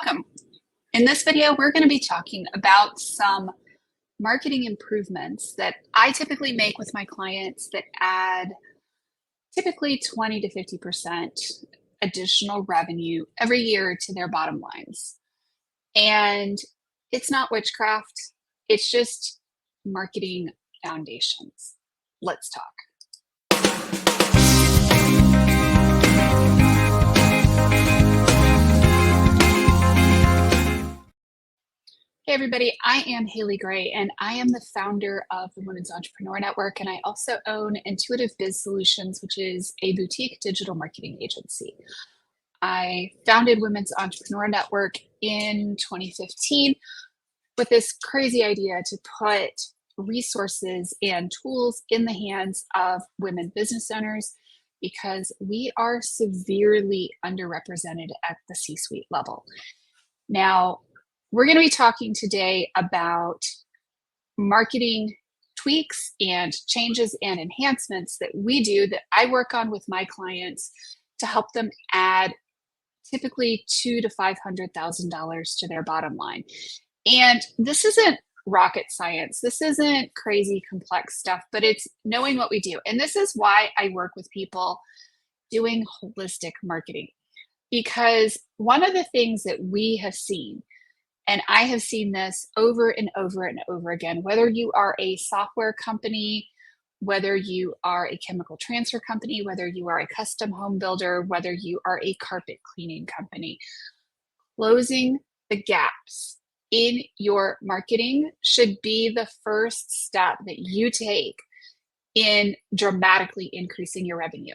Welcome. In this video, we're going to be talking about some marketing improvements that I typically make with my clients that add typically 20 to 50% additional revenue every year to their bottom lines. And it's not witchcraft, it's just marketing foundations. Let's talk. Hey everybody, I am Haley Gray and I am the founder of the Women's Entrepreneur Network, and I also own Intuitive Biz Solutions, which is a boutique digital marketing agency. I founded Women's Entrepreneur Network in 2015 with this crazy idea to put resources and tools in the hands of women business owners because we are severely underrepresented at the C-suite level. Now, we're going to be talking today about marketing tweaks and changes and enhancements that we do that I work on with my clients to help them add typically $200,000 to $500,000 to their bottom line. And this isn't rocket science. This isn't crazy complex stuff, but it's knowing what we do. And this is why I work with people doing holistic marketing, because one of the things that we have seen, and I have seen this over and over and over again, whether you are a software company, whether you are a chemical transfer company, whether you are a custom home builder, whether you are a carpet cleaning company, closing the gaps in your marketing should be the first step that you take in dramatically increasing your revenue.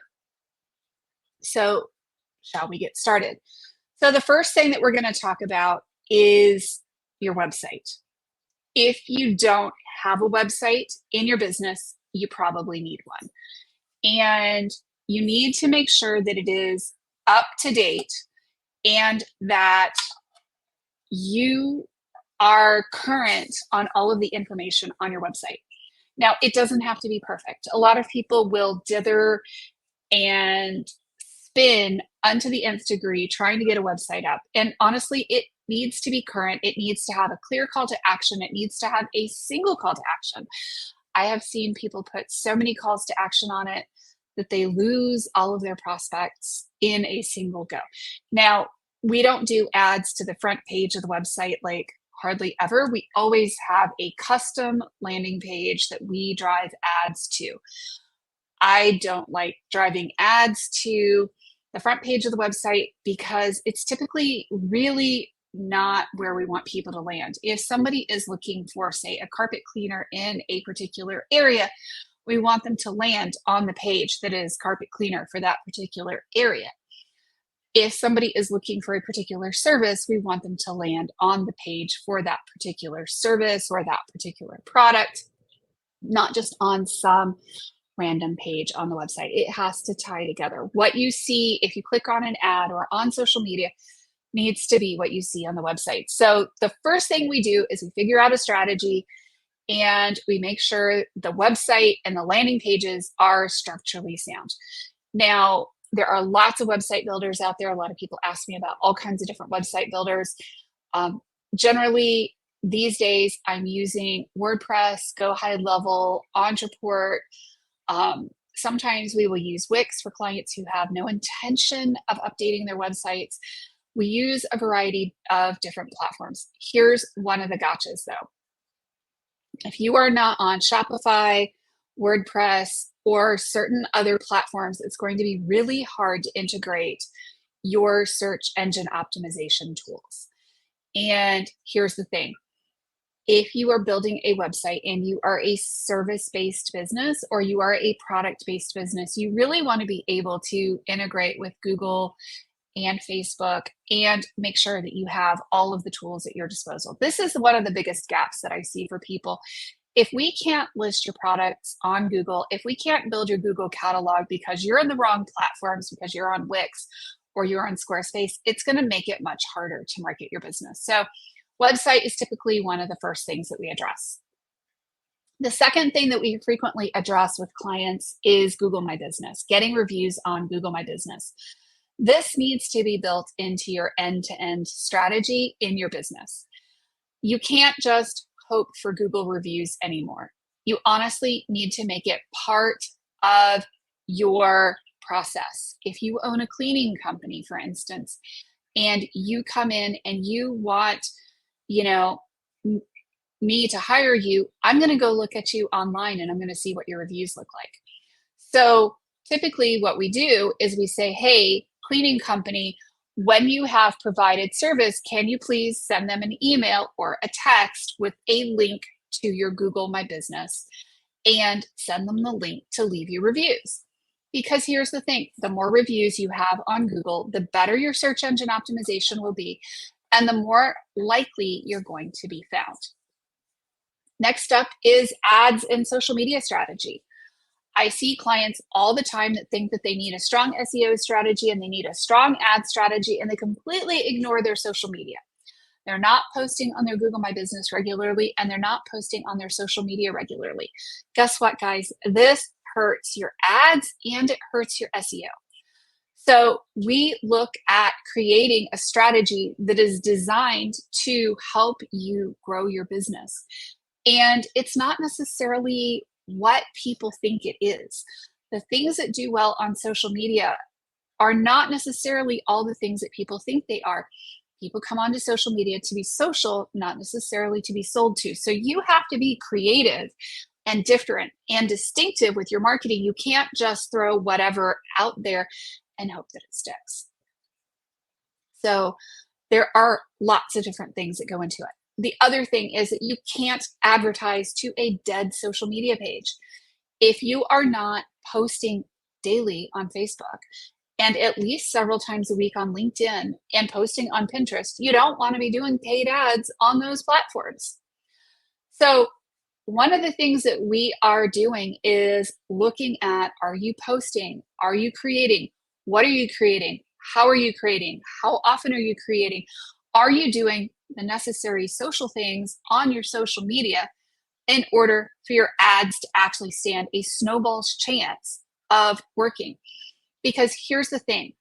So, shall we get started? So the first thing that we're going to talk about is your website. If you don't have a website in your business, you probably need one. And you need to make sure that it is up to date and that you are current on all of the information on your website. Now, it doesn't have to be perfect. A lot of people will dither and spin unto the nth degree trying to get a website up. And honestly, it needs to be current. It needs to have a clear call to action. It needs to have a single call to action. I have seen people put so many calls to action on it that they lose all of their prospects in a single go. Now, we don't do ads to the front page of the website like hardly ever. We always have a custom landing page that we drive ads to. I don't like driving ads to the front page of the website because it's typically really not where we want people to land. If somebody is looking for, say, a carpet cleaner in a particular area, we want them to land on the page that is carpet cleaner for that particular area. If somebody is looking for a particular service, we want them to land on the page for that particular service or that particular product, not just on some random page on the website. It has to tie together. What you see if you click on an ad or on social media needs to be what you see on the website. So the first thing we do is we figure out a strategy and we make sure the website and the landing pages are structurally sound. Now, there are lots of website builders out there. A lot of people ask me about all kinds of different website builders. Generally, these days, I'm using WordPress, Go High Level, Entreport. Sometimes we will use Wix for clients who have no intention of updating their websites. We use a variety of different platforms. Here's one of the gotchas though. If you are not on Shopify, WordPress, or certain other platforms, it's going to be really hard to integrate your search engine optimization tools. And here's the thing. If you are building a website and you are a service-based business or you are a product-based business, you really want to be able to integrate with Google and Facebook and make sure that you have all of the tools at your disposal. This is one of the biggest gaps that I see for people. If we can't list your products on Google, if we can't build your Google catalog because you're in the wrong platforms, because you're on Wix or you're on Squarespace, it's going to make it much harder to market your business. So website is typically one of the first things that we address. The second thing that we frequently address with clients is Google My Business, getting reviews on Google My Business. This needs to be built into your end-to-end strategy in your business. You can't just hope for Google reviews anymore. You honestly need to make it part of your process. If you own a cleaning company, for instance, and you come in and you want, you know, me to hire you, I'm going to go look at you online and I'm going to see what your reviews look like. So typically what we do is we say, hey, cleaning company, when you have provided service, can you please send them an email or a text with a link to your Google My Business and send them the link to leave your reviews? Because here's the thing, the more reviews you have on Google, the better your search engine optimization will be, and the more likely you're going to be found. Next up is ads and social media strategy. I see clients all the time that think that they need a strong SEO strategy and they need a strong ad strategy, and they completely ignore their social media. They're not posting on their Google My Business regularly, and they're not posting on their social media regularly. Guess what, guys? This hurts your ads and it hurts your SEO. So we look at creating a strategy that is designed to help you grow your business. And it's not necessarily what people think it is. The things that do well on social media are not necessarily all the things that people think they are. People come onto social media to be social, not necessarily to be sold to. So you have to be creative and different and distinctive with your marketing. You can't just throw whatever out there and hope that it sticks. So there are lots of different things that go into it. The other thing is that you can't advertise to a dead social media page. If you are not posting daily on Facebook and at least several times a week on LinkedIn and posting on Pinterest, you don't want to be doing paid ads on those platforms. So one of the things that we are doing is looking at, are you posting? Are you creating? What are you creating? How are you creating? How often are you creating? Are you doing the necessary social things on your social media in order for your ads to actually stand a snowball's chance of working? Because here's the thing,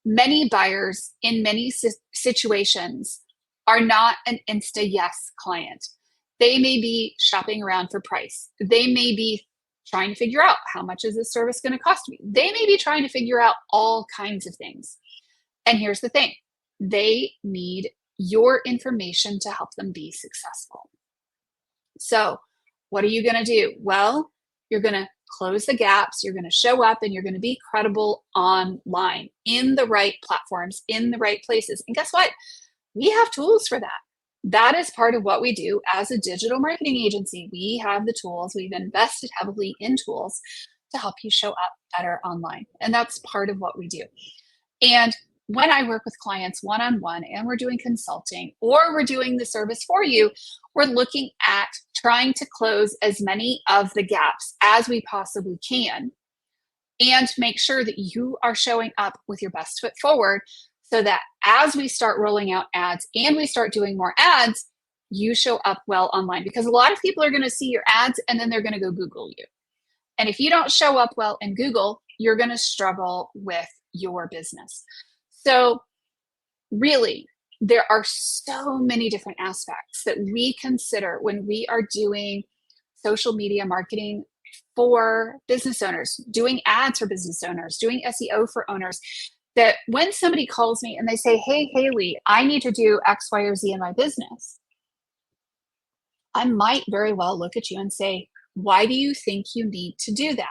many buyers in many situations are not an insta yes client. They may be shopping around for price. They may be trying to figure out, how much is this service going to cost me? They may be trying to figure out all kinds of things. And here's the thing, they need your information to help them be successful. So what are you going to do? Well, you're going to close the gaps. You're going to show up and you're going to be credible online in the right platforms, in the right places. And guess what? We have tools for that. That is part of what we do as a digital marketing agency. We have the tools. We've invested heavily in tools to help you show up better online. And that's part of what we do. And when I work with clients one-on-one and we're doing consulting or we're doing the service for you, we're looking at trying to close as many of the gaps as we possibly can and make sure that you are showing up with your best foot forward so that as we start rolling out ads and we start doing more ads, you show up well online. Because a lot of people are going to see your ads and then they're going to go Google you. And if you don't show up well in Google, you're going to struggle with your business. So really, there are so many different aspects that we consider when we are doing social media marketing for business owners, doing ads for business owners, doing SEO for owners, that when somebody calls me and they say, hey, Haley, I need to do X, Y, or Z in my business, I might very well look at you and say, why do you think you need to do that?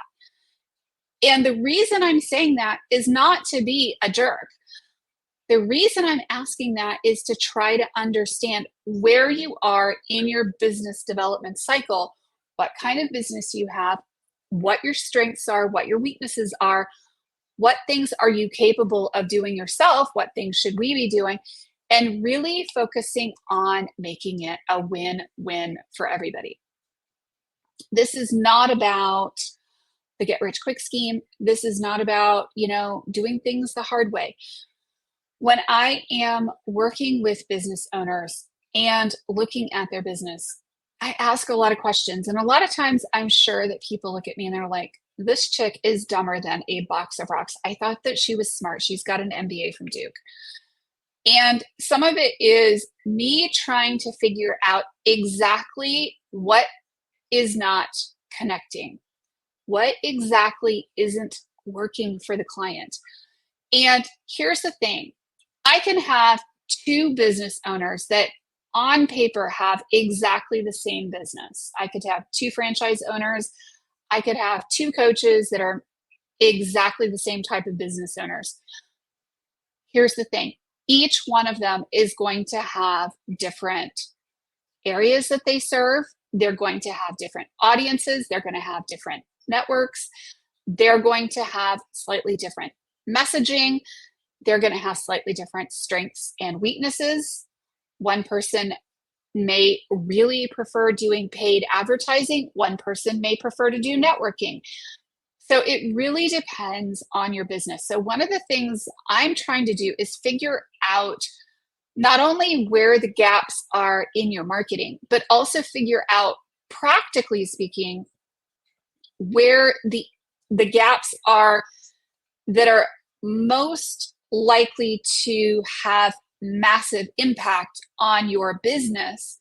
And the reason I'm saying that is not to be a jerk. The reason I'm asking that is to try to understand where you are in your business development cycle, what kind of business you have, what your strengths are, what your weaknesses are, what things are you capable of doing yourself, what things should we be doing, and really focusing on making it a win-win for everybody. This is not about the get-rich-quick scheme. This is not about, doing things the hard way. When I am working with business owners and looking at their business, I ask a lot of questions. And a lot of times I'm sure that people look at me and they're like, this chick is dumber than a box of rocks. I thought that she was smart. She's got an MBA from Duke. And some of it is me trying to figure out exactly what is not connecting, what exactly isn't working for the client. And here's the thing, I can have two business owners that on paper have exactly the same business. I could have two franchise owners. I could have two coaches that are exactly the same type of business owners. Here's the thing, each one of them is going to have different areas that they serve. They're going to have different audiences. They're going to have different networks. They're going to have slightly different messaging. They're going to have slightly different strengths and weaknesses. One person may really prefer doing paid advertising. One person may prefer to do networking. So it really depends on your business. So one of the things I'm trying to do is figure out not only where the gaps are in your marketing, but also figure out, practically speaking, where the gaps are that are most likely to have massive impact on your business.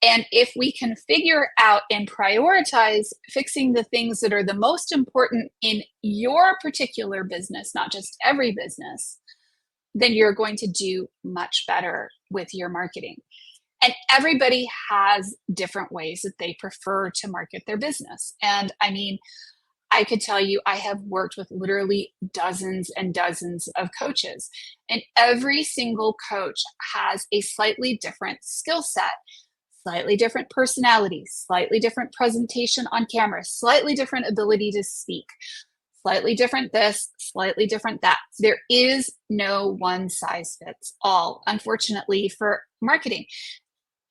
And if we can figure out and prioritize fixing the things that are the most important in your particular business, not just every business, then you're going to do much better with your marketing. And everybody has different ways that they prefer to market their business. And I mean, I could tell you, I have worked with literally dozens and dozens of coaches, and every single coach has a slightly different skill set, slightly different personality, slightly different presentation on camera, slightly different ability to speak, slightly different this, slightly different that. There is no one size fits all, unfortunately, for marketing.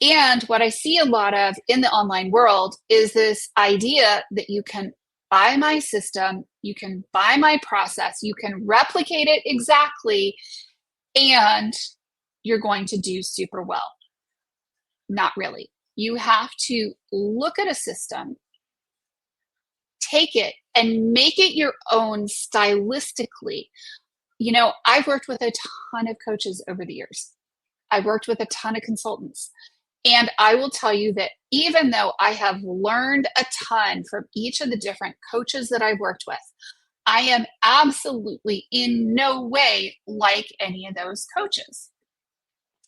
And what I see a lot of in the online world is this idea that you can buy my system, you can buy my process, you can replicate it exactly, and you're going to do super well. Not really. You have to look at a system, take it, and make it your own stylistically. You know, I've worked with a ton of coaches over the years. I've worked with a ton of consultants. And I will tell you that even though I have learned a ton from each of the different coaches that I've worked with, I am absolutely in no way like any of those coaches.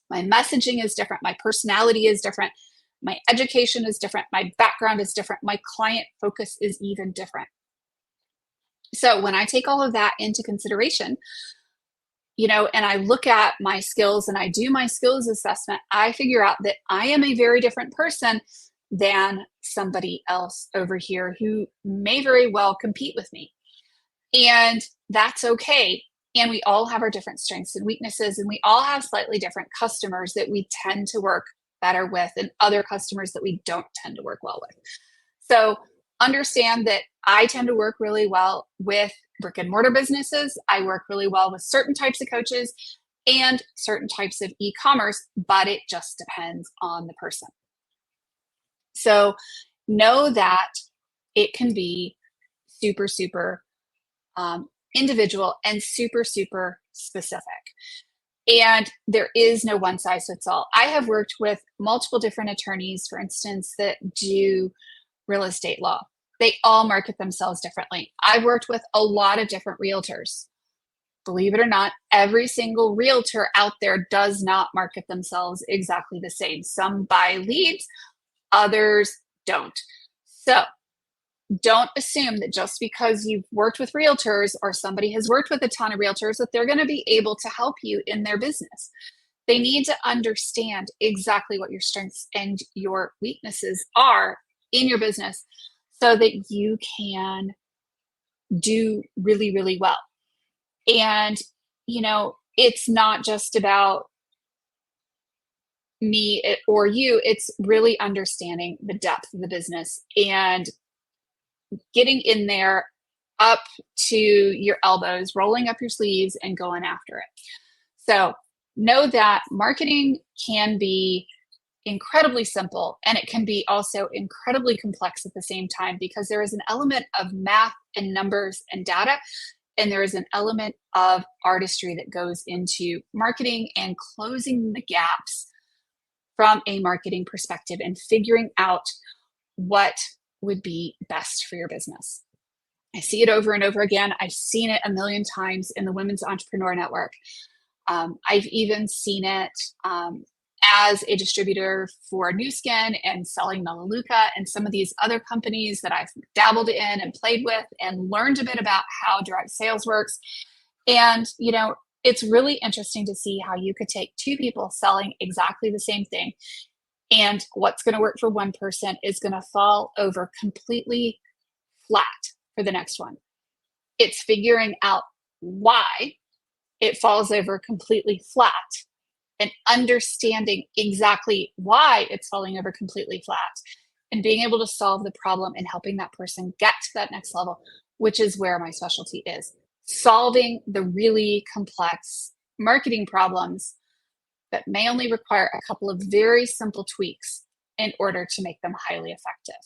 My messaging is different. My personality is different. My education is different. My background is different. My client focus is even different. So when I take all of that into consideration, you know, and I look at my skills and I do my skills assessment, I figure out that I am a very different person than somebody else over here who may very well compete with me. And that's okay. And we all have our different strengths and weaknesses, and we all have slightly different customers that we tend to work better with and other customers that we don't tend to work well with. So understand that I tend to work really well with brick and mortar businesses. I work really well with certain types of coaches and certain types of e-commerce, but it just depends on the person. So know that it can be super, super individual and super, super specific. And there is no one size fits all. I have worked with multiple different attorneys, for instance, that do real estate law. They all market themselves differently. I've worked with a lot of different realtors. Believe it or not, every single realtor out there does not market themselves exactly the same. Some buy leads, others don't. So don't assume that just because you've worked with realtors or somebody has worked with a ton of realtors that they're going to be able to help you in their business. They need to understand exactly what your strengths and your weaknesses are in your business so that you can do really, really well. And, you know, it's not just about me or you, it's really understanding the depth of the business and getting in there up to your elbows, rolling up your sleeves and going after it. So know that marketing can be incredibly simple, and it can be also incredibly complex at the same time because there is an element of math and numbers and data, and there is an element of artistry that goes into marketing and closing the gaps from a marketing perspective and figuring out what would be best for your business. I see it over and over again. I've seen it a million times in the Women's Entrepreneur Network. I've even seen it as a distributor for New Skin and selling Melaleuca and some of these other companies that I've dabbled in and played with and learned a bit about how direct sales works. And, it's really interesting to see how you could take two people selling exactly the same thing, and what's going to work for one person is going to fall over completely flat for the next one. It's figuring out why it falls over completely flat and understanding exactly why it's falling over completely flat and being able to solve the problem and helping that person get to that next level, which is where my specialty is. Solving the really complex marketing problems that may only require a couple of very simple tweaks in order to make them highly effective.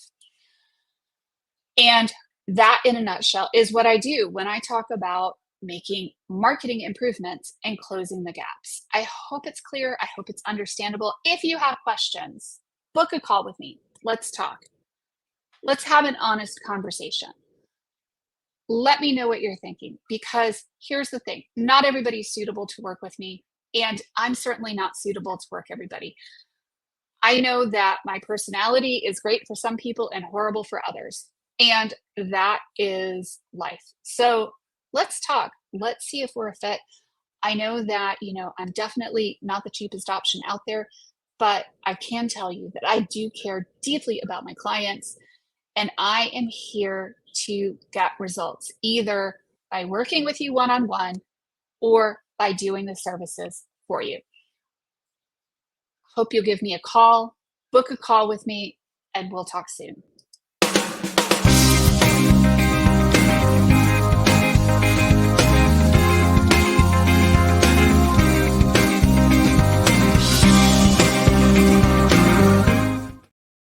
And that, in a nutshell, is what I do when I talk about making marketing improvements and closing the gaps. I hope it's clear. I hope it's understandable. If you have questions, book a call with me. Let's talk. Let's have an honest conversation. Let me know what you're thinking, because here's the thing. Not everybody's suitable to work with me, and I'm certainly not suitable to work everybody. I know that my personality is great for some people and horrible for others. And that is life. So let's talk. Let's see if we're a fit. I know that, I'm definitely not the cheapest option out there, but I can tell you that I do care deeply about my clients, and I am here to get results, either by working with you one-on-one or by doing the services for you. Hope you'll give me a call, book a call with me, and we'll talk soon.